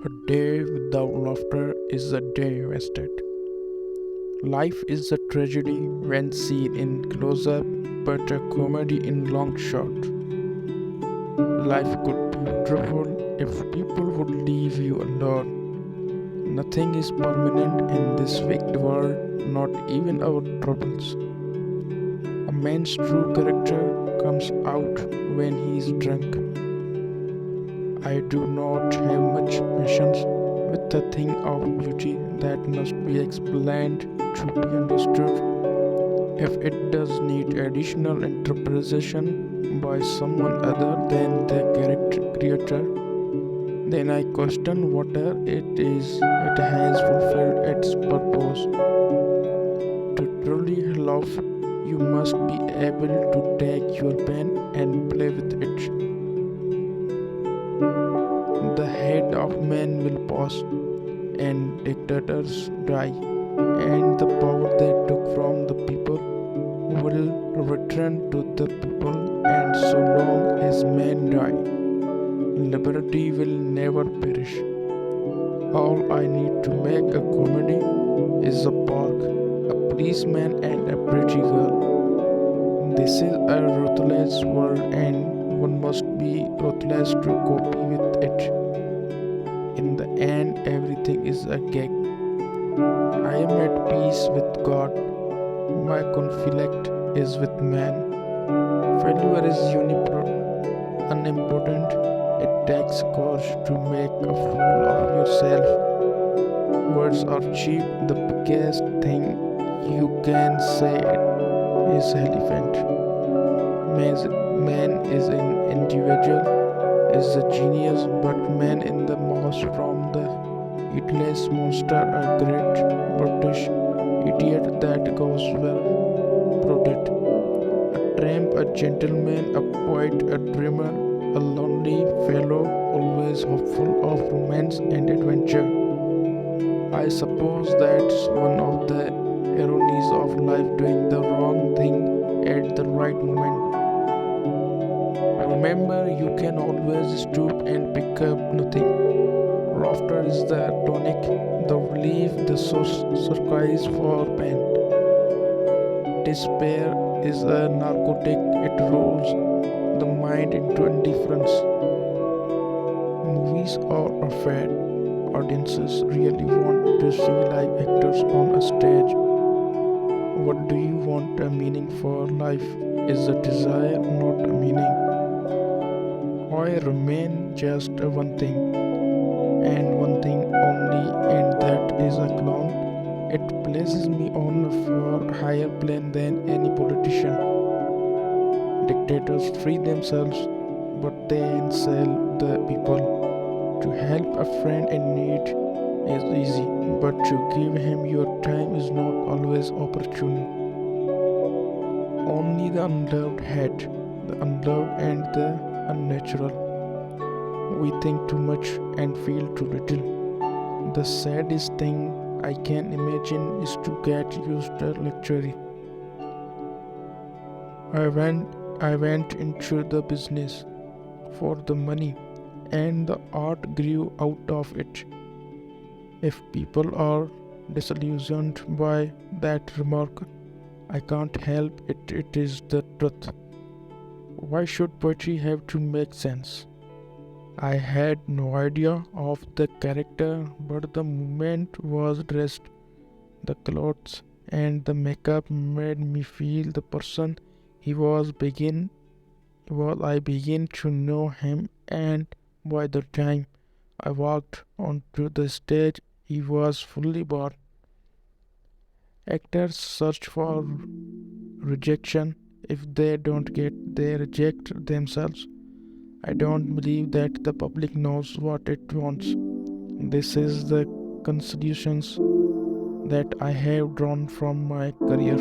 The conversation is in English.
A day without laughter is a day wasted. Life is a tragedy when seen in close up, but a comedy in long shot. Life could be beautiful if people would leave you alone. Nothing is permanent in this wicked world, not even our troubles. A man's true character comes out when he is drunk. I do not have much patience with a thing of beauty that must be explained to be understood. If it does need additional interpretation by someone other than the character creator, then I question whether it has fulfilled its purpose. To truly love, you must be able to take your pen and play with it. The head of man will pass, and dictators die, and the power they took from the people will return to the people, and so long as men die, liberty will never perish. All I need to make a comedy is a park, a policeman, and a pretty girl. This is a ruthless world, and one must be ruthless to copy with it. In the end, everything is a gag. I am at peace with God. My conflict is with man. Failure is unimportant. It takes courage to make a fool of yourself. Words are cheap. The biggest thing you can say is elephant. Man is an individual, is a genius, but man in the mass from the heedless monster, a great British idiot that goes well prodded. A tramp, a gentleman, a poet, a dreamer, a lonely fellow, always hopeful of romance and adventure. I suppose that's one of the ironies of life, doing the wrong thing at the right moment. Remember, you can always stoop and pick up nothing. Laughter is the tonic, the relief, the surprise for pain. Despair is a narcotic, it rolls the mind into indifference. Movies are a fad. Audiences really want to see live actors on a stage. What do you want a meaning for life? Is a desire, not a meaning. I remain just one thing, and one thing only, and that is a clown. It places me on a far higher plane than any politician. Dictators free themselves, but they ensell the people. To help a friend in need is easy, but to give him your time is not always opportune. Only the unloved hate, the unloved and the unnatural. We think too much and feel too little. The saddest thing I can imagine is to get used to luxury. I went into the business for the money, and the art grew out of it. If people are disillusioned by that remark, I can't help it, it is the truth. Why should poetry have to make sense? I had no idea of the character, but the moment was dressed, the clothes and the makeup made me feel the person he was. I began to know him, and by the time I walked onto the stage, he was fully bought. Actors search for rejection. If they don't get, they reject themselves. I don't believe that the public knows what it wants. This is the conclusions that I have drawn from my career.